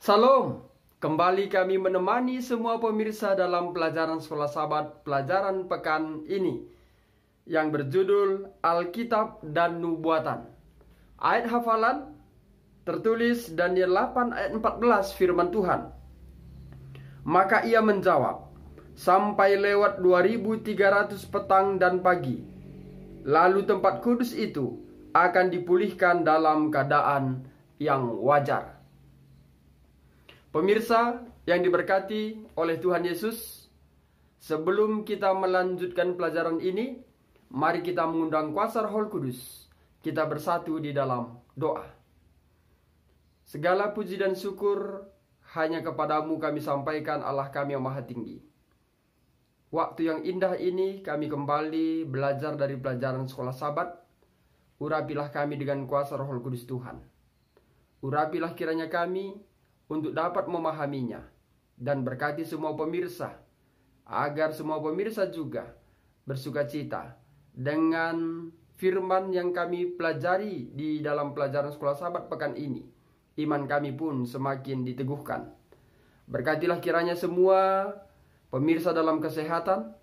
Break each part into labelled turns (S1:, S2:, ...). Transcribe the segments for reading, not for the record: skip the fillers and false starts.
S1: Salam, kembali kami menemani semua pemirsa dalam pelajaran Sekolah Sahabat pelajaran pekan ini yang berjudul Alkitab dan Nubuatan. Ayat hafalan tertulis Daniel 8 ayat 14 firman Tuhan. Maka ia menjawab, sampai lewat 2300 petang dan pagi, lalu tempat kudus itu akan dipulihkan dalam keadaan yang wajar. Pemirsa yang diberkati oleh Tuhan Yesus, sebelum kita melanjutkan pelajaran ini, mari kita mengundang kuasa Roh Kudus. Kita bersatu di dalam doa. Segala puji dan syukur hanya kepadamu kami sampaikan, Allah kami yang maha tinggi. Waktu yang indah ini kami kembali belajar dari pelajaran Sekolah Sahabat. Urapilah kami dengan kuasa Roh Kudus Tuhan. Urapilah kiranya kami untuk dapat memahaminya, dan berkati semua pemirsa, agar semua pemirsa juga bersuka cita dengan firman yang kami pelajari di dalam pelajaran Sekolah Sahabat pekan ini. Iman kami pun semakin diteguhkan. Berkatilah kiranya semua pemirsa dalam kesehatan,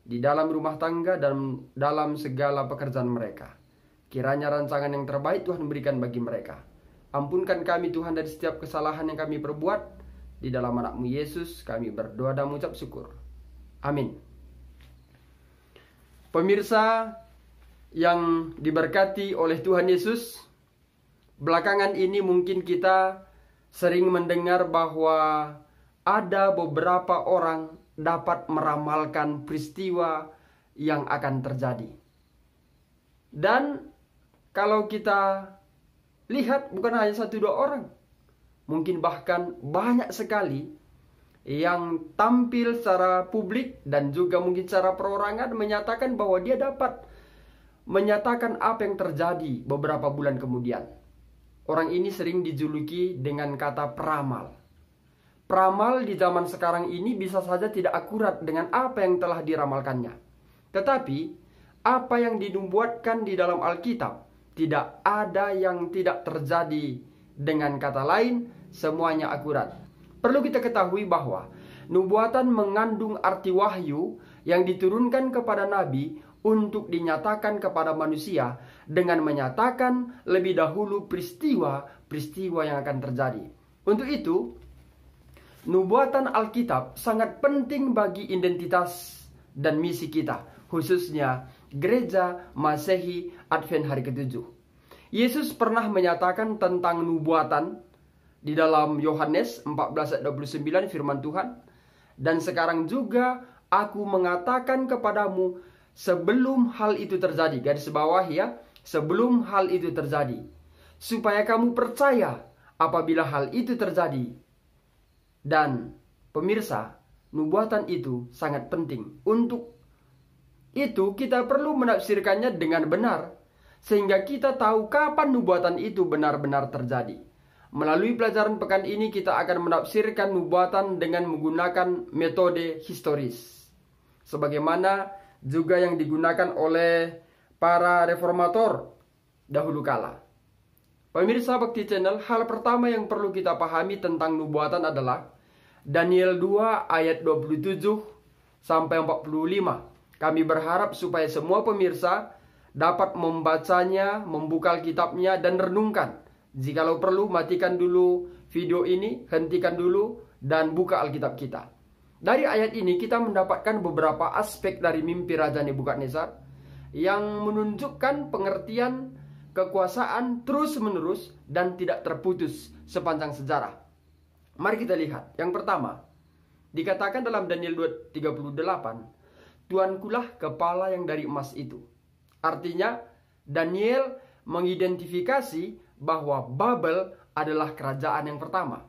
S1: di dalam rumah tangga, dan dalam segala pekerjaan mereka. Kiranya rancangan yang terbaik Tuhan berikan bagi mereka. Ampunkan kami Tuhan dari setiap kesalahan yang kami perbuat. Di dalam anak-Mu Yesus kami berdoa dan mengucap syukur. Amin. Pemirsa yang diberkati oleh Tuhan Yesus, belakangan ini mungkin kita sering mendengar bahwa ada beberapa orang dapat meramalkan peristiwa yang akan terjadi. Dan kalau kita lihat, bukan hanya satu dua orang, mungkin bahkan banyak sekali yang tampil secara publik dan juga mungkin secara perorangan menyatakan bahwa dia dapat menyatakan apa yang terjadi beberapa bulan kemudian. Orang ini sering dijuluki dengan kata peramal. Peramal di zaman sekarang ini bisa saja tidak akurat dengan apa yang telah diramalkannya. Tetapi apa yang dinubuatkan di dalam Alkitab, tidak ada yang tidak terjadi. Dengan kata lain, semuanya akurat. Perlu kita ketahui bahwa nubuatan mengandung arti wahyu yang diturunkan kepada nabi untuk dinyatakan kepada manusia dengan menyatakan lebih dahulu peristiwa-peristiwa yang akan terjadi. Untuk itu, nubuatan Alkitab sangat penting bagi identitas dan misi kita, khususnya Gereja Masehi Advent hari ke-7. Yesus pernah menyatakan tentang nubuatan di dalam Yohanes 14 ayat 29 firman Tuhan. Dan sekarang juga aku mengatakan kepadamu sebelum hal itu terjadi. Garis bawah ya, sebelum hal itu terjadi, supaya kamu percaya apabila hal itu terjadi. Dan pemirsa, nubuatan itu sangat penting. Untuk itu kita perlu menafsirkannya dengan benar, sehingga kita tahu kapan nubuatan itu benar-benar terjadi. Melalui pelajaran pekan ini kita akan menafsirkan nubuatan dengan menggunakan metode historis, sebagaimana juga yang digunakan oleh para reformator dahulu kala. Pemirsa Bakti Channel, hal pertama yang perlu kita pahami tentang nubuatan adalah Daniel 2 ayat 27 sampai 45. Kami berharap supaya semua pemirsa dapat membacanya, membuka Alkitabnya, dan renungkan. Jikalau perlu, matikan dulu video ini, hentikan dulu, dan buka Alkitab kita. Dari ayat ini kita mendapatkan beberapa aspek dari mimpi Raja Nebukadnezar yang menunjukkan pengertian kekuasaan terus-menerus dan tidak terputus sepanjang sejarah. Mari kita lihat. Yang pertama, dikatakan dalam Daniel 2:38, Tuankulah kepala yang dari emas itu. Artinya, Daniel mengidentifikasi bahwa Babel adalah kerajaan yang pertama.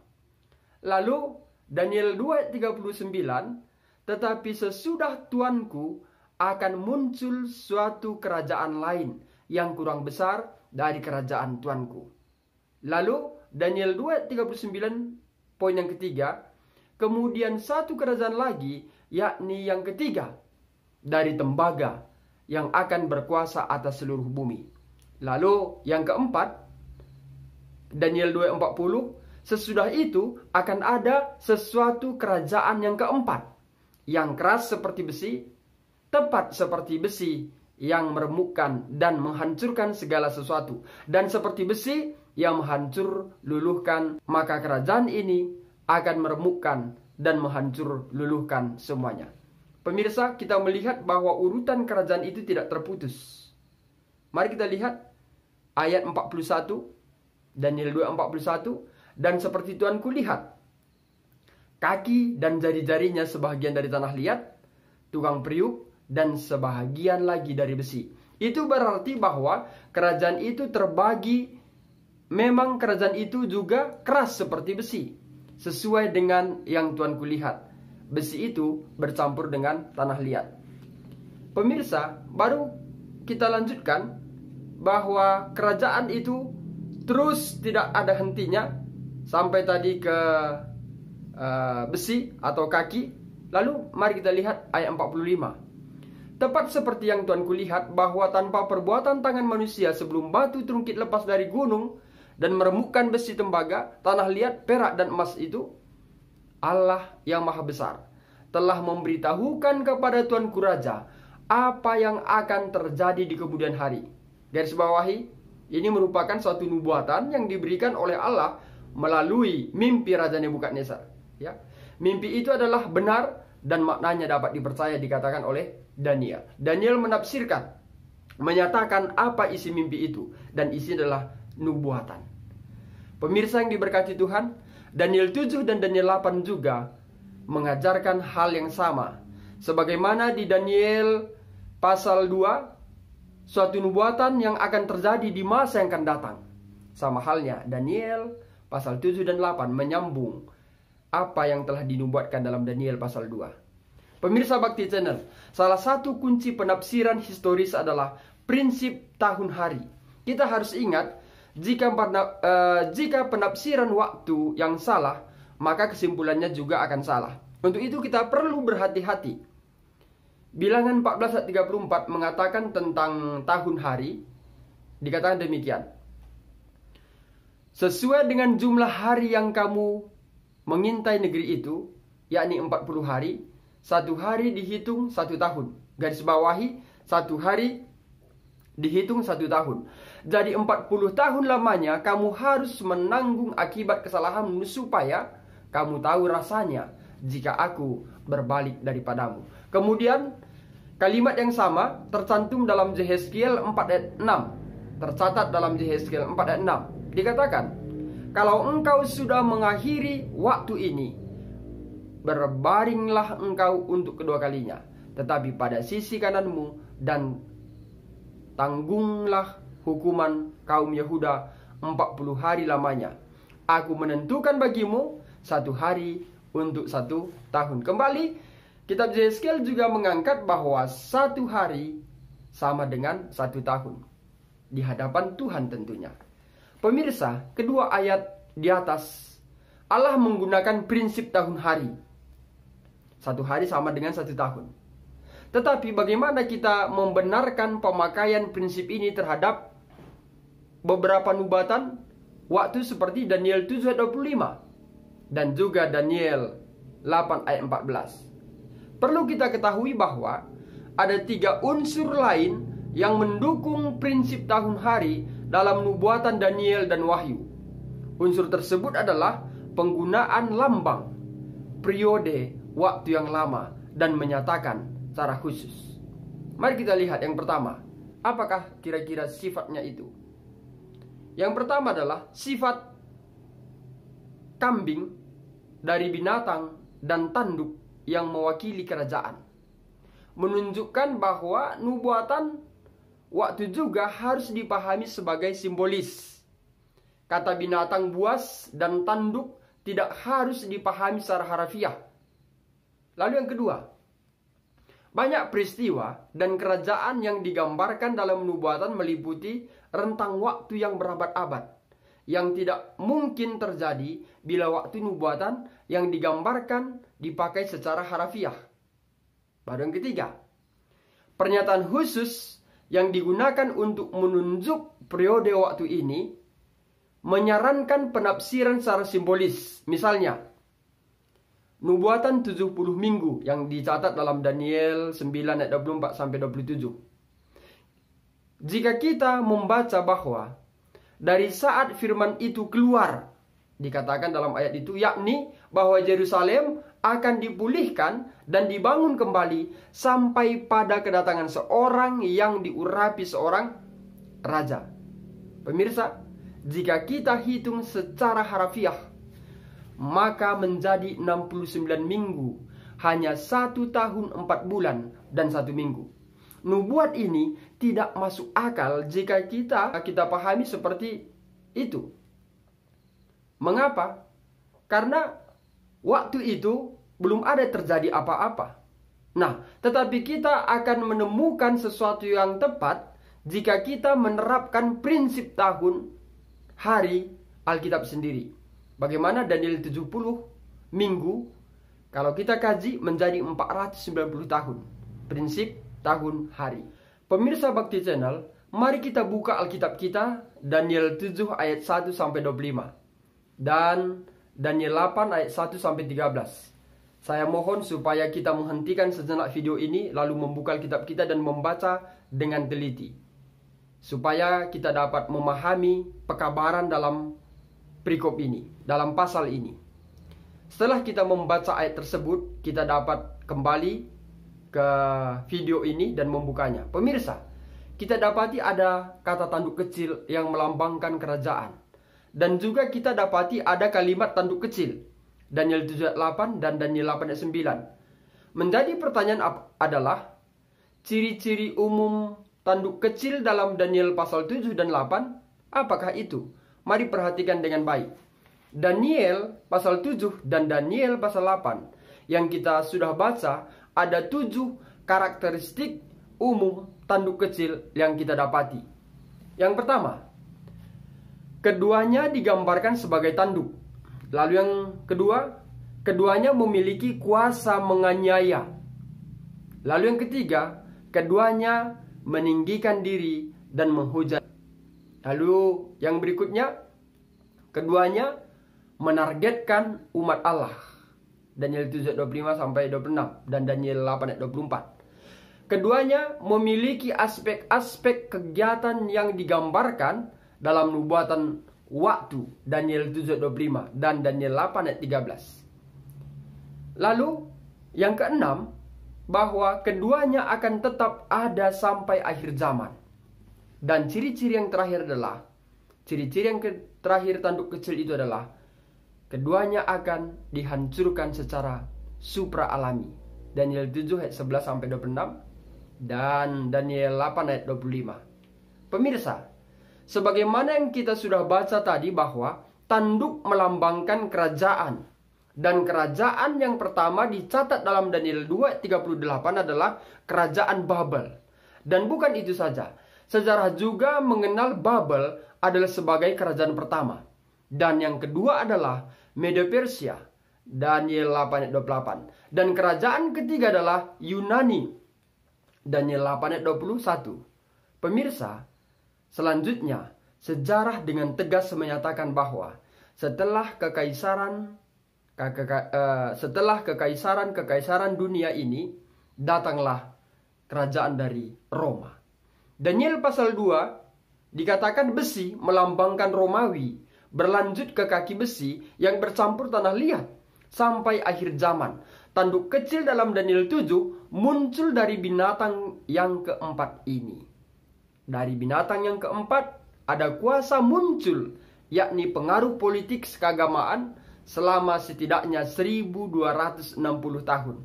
S1: Lalu, Daniel 2:39, tetapi sesudah Tuanku akan muncul suatu kerajaan lain yang kurang besar dari kerajaan Tuanku. Lalu, Daniel 2:39, poin yang ketiga, kemudian satu kerajaan lagi, yakni yang ketiga, dari tembaga yang akan berkuasa atas seluruh bumi. Lalu yang keempat, Daniel 2:40, sesudah itu akan ada sesuatu kerajaan yang keempat, yang keras seperti besi, tepat seperti besi, yang meremukkan dan menghancurkan segala sesuatu, dan seperti besi yang menghancur luluhkan, maka kerajaan ini akan meremukkan dan menghancur luluhkan semuanya. Pemirsa, kita melihat bahwa urutan kerajaan itu tidak terputus. Mari kita lihat ayat 41, Daniel 2:41, dan seperti Tuanku lihat, kaki dan jari-jarinya sebahagian dari tanah liat, tukang periuk, dan sebahagian lagi dari besi. Itu berarti bahwa kerajaan itu terbagi. Memang kerajaan itu juga keras seperti besi, sesuai dengan yang Tuanku lihat. Besi itu bercampur dengan tanah liat. Pemirsa, baru kita lanjutkan bahwa kerajaan itu terus tidak ada hentinya sampai tadi ke besi atau kaki. Lalu mari kita lihat ayat 45. Tepat seperti yang Tuanku lihat, bahwa tanpa perbuatan tangan manusia, sebelum batu terungkit lepas dari gunung dan meremukkan besi tembaga, tanah liat, perak, dan emas itu, Allah yang maha besar telah memberitahukan kepada Tuanku Raja apa yang akan terjadi di kemudian hari. Garis bawahi, ini merupakan suatu nubuatan yang diberikan oleh Allah melalui mimpi Raja Nebukadnezar. Ya, mimpi itu adalah benar dan maknanya dapat dipercaya, dikatakan oleh Daniel. Daniel menafsirkan, menyatakan apa isi mimpi itu, dan isi adalah nubuatan. Pemirsa yang diberkati Tuhan, Daniel 7 dan Daniel 8 juga mengajarkan hal yang sama. Sebagaimana di Daniel pasal 2, suatu nubuatan yang akan terjadi di masa yang akan datang. Sama halnya Daniel pasal 7 dan 8 menyambung apa yang telah dinubuatkan dalam Daniel pasal 2. Pemirsa Bakti Channel, salah satu kunci penafsiran historis adalah prinsip tahun hari. Kita harus ingat, jika penafsiran waktu yang salah, maka kesimpulannya juga akan salah. Untuk itu kita perlu berhati-hati. Bilangan 14 ayat 34 mengatakan tentang tahun hari, dikatakan demikian. Sesuai dengan jumlah hari yang kamu mengintai negeri itu, yakni 40 hari, satu hari dihitung 1 tahun. Garis bawahi, satu hari dihitung 1 tahun. Jadi 40 tahun lamanya kamu harus menanggung akibat kesalahanmu, supaya kamu tahu rasanya jika aku berbalik daripadamu. Kemudian kalimat yang sama tercantum dalam Yehezkiel 4 ayat 6. Tercatat dalam Yehezkiel 4 ayat 6. Dikatakan, kalau engkau sudah mengakhiri waktu ini, berbaringlah engkau untuk kedua kalinya, tetapi pada sisi kananmu, dan tanggunglah hukuman kaum Yehuda 40 hari lamanya. Aku menentukan bagimu 1 hari untuk 1 tahun. Kembali, kitab Yehezkiel juga mengangkat bahwa 1 hari sama dengan 1 tahun di hadapan Tuhan tentunya. Pemirsa, kedua ayat di atas, Allah menggunakan prinsip tahun hari. 1 hari sama dengan 1 tahun. Tetapi bagaimana kita membenarkan pemakaian prinsip ini terhadap beberapa nubuatan waktu seperti Daniel 7 ayat 25 dan juga Daniel 8 ayat 14. Perlu kita ketahui bahwa ada 3 unsur lain yang mendukung prinsip tahun hari dalam nubuatan Daniel dan Wahyu. Unsur tersebut adalah penggunaan lambang, periode waktu yang lama, dan menyatakan secara khusus. Mari kita lihat yang pertama. Apakah kira-kira sifatnya itu? Yang pertama adalah sifat kambing dari binatang dan tanduk yang mewakili kerajaan. Menunjukkan bahwa nubuatan waktu juga harus dipahami sebagai simbolis. Kata binatang buas dan tanduk tidak harus dipahami secara harfiah. Lalu yang kedua, banyak peristiwa dan kerajaan yang digambarkan dalam nubuatan meliputi rentang waktu yang berabad-abad, yang tidak mungkin terjadi bila waktu nubuatan yang digambarkan dipakai secara harfiah. Baru yang ketiga, pernyataan khusus yang digunakan untuk menunjuk periode waktu ini menyarankan penafsiran secara simbolis. Misalnya, nubuatan 70 minggu yang dicatat dalam Daniel 9 ayat 24 sampai 27. Jika kita membaca bahwa dari saat firman itu keluar, dikatakan dalam ayat itu, yakni bahwa Yerusalem akan dipulihkan dan dibangun kembali sampai pada kedatangan seorang yang diurapi seorang raja. Pemirsa, jika kita hitung secara harafiah, maka menjadi 69 minggu, hanya 1 tahun 4 bulan dan 1 minggu. Nubuat ini tidak masuk akal jika kita pahami seperti itu. Mengapa? Karena waktu itu belum ada terjadi apa-apa. Nah, tetapi kita akan menemukan sesuatu yang tepat jika kita menerapkan prinsip tahun hari Alkitab sendiri. Bagaimana Daniel 70 minggu kalau kita kaji menjadi 490 tahun. Prinsip tahun hari. Pemirsa Bakti Channel, mari kita buka Alkitab kita Daniel 7 ayat 1 sampai 25 dan Daniel 8 ayat 1 sampai 13. Saya mohon supaya kita menghentikan sejenak video ini lalu membuka Alkitab kita dan membaca dengan teliti, supaya kita dapat memahami pekabaran dalam perikop ini, dalam pasal ini. Setelah kita membaca ayat tersebut, kita dapat kembali ke video ini dan membukanya. Pemirsa, kita dapati ada kata tanduk kecil yang melambangkan kerajaan. Dan juga kita dapati ada kalimat tanduk kecil, Daniel 7 ayat 8 dan Daniel 8 ayat 9. Menjadi pertanyaan adalah, ciri-ciri umum tanduk kecil dalam Daniel pasal 7 dan 8, apakah itu? Mari perhatikan dengan baik. Daniel pasal 7 dan Daniel pasal 8 yang kita sudah baca, ada 7 karakteristik umum tanduk kecil yang kita dapati. Yang pertama, keduanya digambarkan sebagai tanduk. Lalu yang kedua, keduanya memiliki kuasa menganiaya. Lalu yang ketiga, keduanya meninggikan diri dan menghujat. Lalu yang berikutnya, keduanya menargetkan umat Allah. Daniel 7 ayat 25 sampai 26 dan Daniel 8 ayat 24. Keduanya memiliki aspek-aspek kegiatan yang digambarkan dalam nubuatan waktu Daniel 7 ayat 25 dan Daniel 8 ayat 13. Lalu yang keenam, bahwa keduanya akan tetap ada sampai akhir zaman. Dan ciri-ciri yang terakhir adalah, ciri-ciri yang terakhir tanduk kecil itu adalah, keduanya akan dihancurkan secara supra alami. Daniel 7 ayat 11 sampai 26 dan Daniel 8 ayat 25. Pemirsa, sebagaimana yang kita sudah baca tadi bahwa tanduk melambangkan kerajaan. Dan kerajaan yang pertama dicatat dalam Daniel 2 ayat 38 adalah kerajaan Babel. Dan bukan itu saja. Sejarah juga mengenal Babel adalah sebagai kerajaan pertama. Dan yang kedua adalah Medo Persia. Daniel 8 ayat 28. Dan kerajaan ketiga adalah Yunani. Daniel 8 ayat 21. Pemirsa, selanjutnya, sejarah dengan tegas menyatakan bahwa setelah kekaisaran dunia ini, datanglah kerajaan dari Roma. Daniel pasal 2 dikatakan besi melambangkan Romawi, berlanjut ke kaki besi yang bercampur tanah liat sampai akhir zaman. Tanduk kecil dalam Daniel 7 muncul dari binatang yang keempat ini. Dari binatang yang keempat ada kuasa muncul, yakni pengaruh politik keagamaan selama setidaknya 1260 tahun.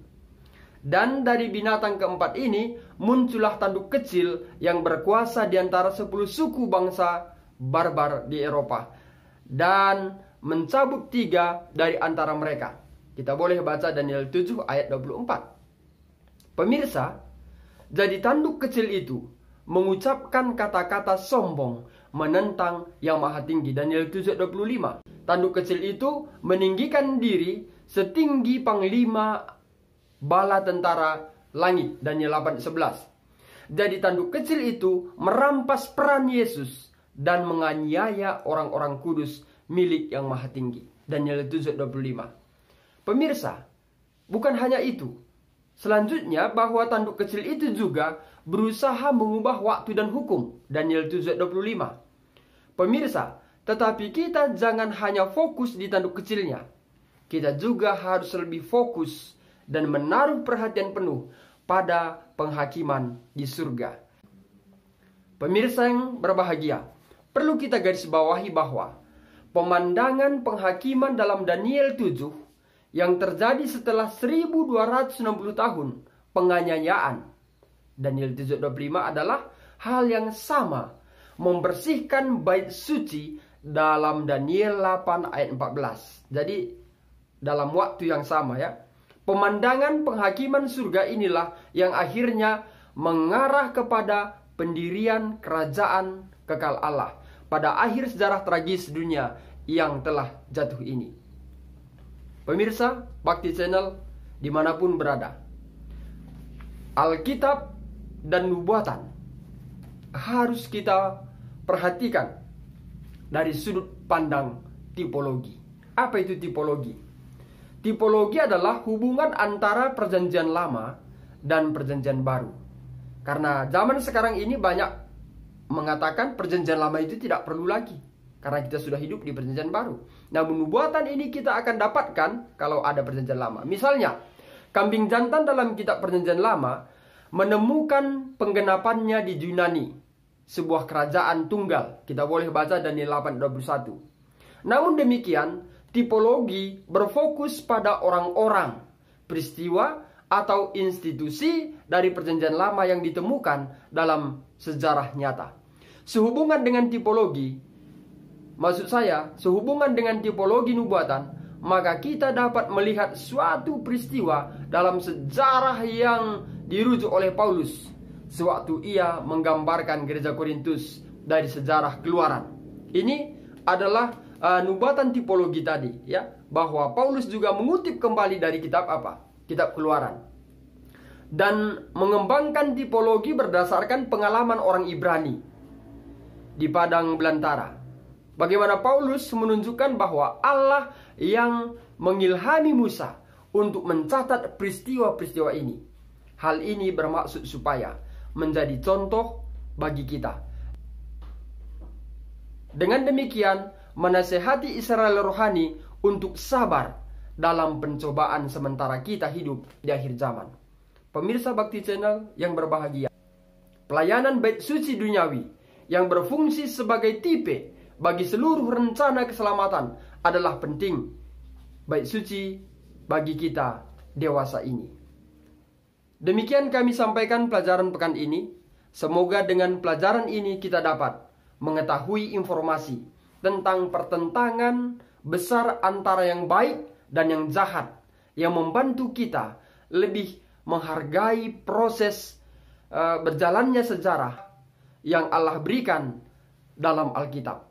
S1: Dan dari binatang keempat ini muncullah tanduk kecil yang berkuasa di antara 10 suku bangsa barbar di Eropa dan mencabut 3 dari antara mereka. Kita boleh baca Daniel 7 ayat 24. Pemirsa, jadi tanduk kecil itu mengucapkan kata-kata sombong menentang yang maha tinggi. Daniel 7 ayat 25. Tanduk kecil itu meninggikan diri setinggi panglima bala tentara langit. Daniel 8 ayat 11. Jadi tanduk kecil itu merampas peran Yesus dan menganiaya orang-orang kudus milik Yang Maha Tinggi. Daniel 7:25. Pemirsa, bukan hanya itu. Selanjutnya bahwa tanduk kecil itu juga berusaha mengubah waktu dan hukum. Daniel 7:25. Pemirsa, tetapi kita jangan hanya fokus di tanduk kecilnya. Kita juga harus lebih fokus dan menaruh perhatian penuh pada penghakiman di surga. Pemirsa yang berbahagia, perlu kita garis bawahi bahwa pemandangan penghakiman dalam Daniel 7 yang terjadi setelah 1260 tahun penganiayaan Daniel 7:25 adalah hal yang sama membersihkan bait suci dalam Daniel 8 ayat 14. Jadi dalam waktu yang sama ya, pemandangan penghakiman surga inilah yang akhirnya mengarah kepada pendirian kerajaan kekal Allah pada akhir sejarah tragis dunia yang telah jatuh ini. Pemirsa Bakti Channel dimanapun berada, Alkitab dan nubuatan harus kita perhatikan dari sudut pandang tipologi. Apa itu tipologi? Tipologi adalah hubungan antara perjanjian lama dan perjanjian baru. Karena zaman sekarang ini banyak mengatakan perjanjian lama itu tidak perlu lagi, karena kita sudah hidup di perjanjian baru. Namun nubuatan ini kita akan dapatkan kalau ada perjanjian lama. Misalnya, kambing jantan dalam kitab perjanjian lama menemukan penggenapannya di Yunani, sebuah kerajaan tunggal. Kita boleh baca Daniel 8:21. Namun demikian, tipologi berfokus pada orang-orang, peristiwa, atau institusi dari perjanjian lama yang ditemukan dalam sejarah nyata. Sehubungan dengan tipologi, maksud saya, sehubungan dengan tipologi nubuatan, maka kita dapat melihat suatu peristiwa dalam sejarah yang dirujuk oleh Paulus sewaktu ia menggambarkan gereja Korintus dari sejarah Keluaran. Ini adalah nubuatan tipologi tadi, ya, bahwa Paulus juga mengutip kembali dari kitab apa? Kitab Keluaran. Dan mengembangkan tipologi berdasarkan pengalaman orang Ibrani di padang belantara. Bagaimana Paulus menunjukkan bahwa Allah yang mengilhami Musa untuk mencatat peristiwa-peristiwa ini. Hal ini bermaksud supaya menjadi contoh bagi kita. Dengan demikian, menasehati Israel rohani untuk sabar dalam pencobaan sementara kita hidup di akhir zaman. Pemirsa Bakti Channel yang berbahagia, pelayanan bait suci duniawi yang berfungsi sebagai tipe bagi seluruh rencana keselamatan adalah penting bait suci bagi kita dewasa ini. Demikian kami sampaikan pelajaran pekan ini. Semoga dengan pelajaran ini kita dapat mengetahui informasi tentang pertentangan besar antara yang baik dan yang jahat, yang membantu kita lebih menghargai proses berjalannya sejarah yang Allah berikan dalam Alkitab.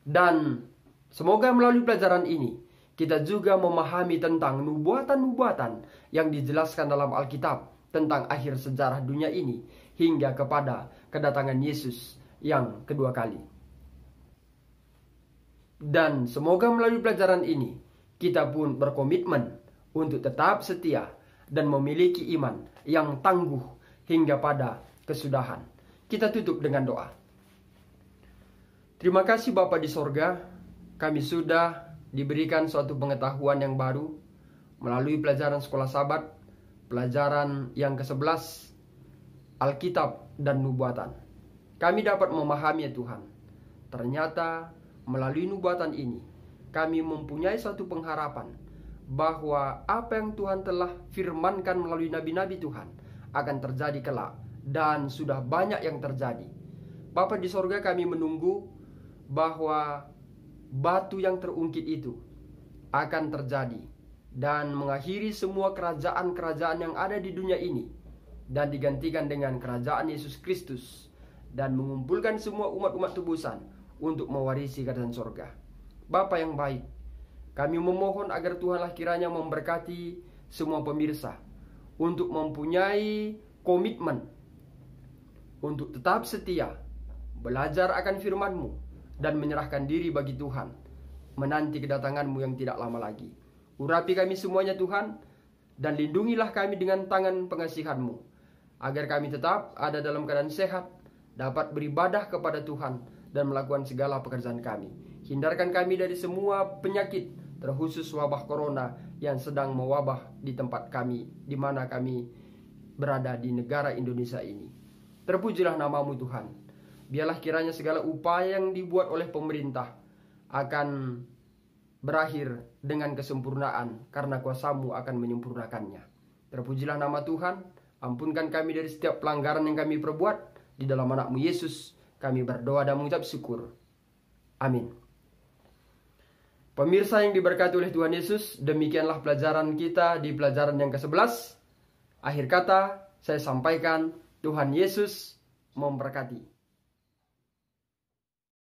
S1: Dan semoga melalui pelajaran ini kita juga memahami tentang nubuatan-nubuatan yang dijelaskan dalam Alkitab tentang akhir sejarah dunia ini hingga kepada kedatangan Yesus yang kedua kali. Dan semoga melalui pelajaran ini kita pun berkomitmen untuk tetap setia dan memiliki iman yang tangguh hingga pada kesudahan. Kita tutup dengan doa. Terima kasih Bapa di sorga, kami sudah diberikan suatu pengetahuan yang baru melalui pelajaran sekolah Sabat, pelajaran yang ke-11, Alkitab dan nubuatan. Kami dapat memahami ya Tuhan, ternyata melalui nubuatan ini kami mempunyai suatu pengharapan bahwa apa yang Tuhan telah firmankan melalui nabi-nabi Tuhan akan terjadi kelak, dan sudah banyak yang terjadi. Bapa di sorga, kami menunggu bahwa batu yang terungkit itu akan terjadi dan mengakhiri semua kerajaan-kerajaan yang ada di dunia ini dan digantikan dengan kerajaan Yesus Kristus, dan mengumpulkan semua umat-umat tebusan untuk mewarisi kerajaan sorga. Bapa yang baik, kami memohon agar Tuhanlah kiranya memberkati semua pemirsa untuk mempunyai komitmen untuk tetap setia belajar akan firman-Mu dan menyerahkan diri bagi Tuhan, menanti kedatangan-Mu yang tidak lama lagi. Urapi kami semuanya Tuhan, dan lindungilah kami dengan tangan pengasihan-Mu, agar kami tetap ada dalam keadaan sehat, dapat beribadah kepada Tuhan, dan melakukan segala pekerjaan kami. Hindarkan kami dari semua penyakit, terkhusus wabah corona yang sedang mewabah di tempat kami, di mana kami berada di negara Indonesia ini. Terpujilah nama-Mu Tuhan. Biarlah kiranya segala upaya yang dibuat oleh pemerintah akan berakhir dengan kesempurnaan, karena kuasa-Mu akan menyempurnakannya. Terpujilah nama Tuhan. Ampunkan kami dari setiap pelanggaran yang kami perbuat. Di dalam anak-Mu Yesus kami berdoa dan mengucap syukur. Amin. Pemirsa yang diberkati oleh Tuhan Yesus, demikianlah pelajaran kita di pelajaran yang ke-11. Akhir kata, saya sampaikan, Tuhan Yesus memberkati.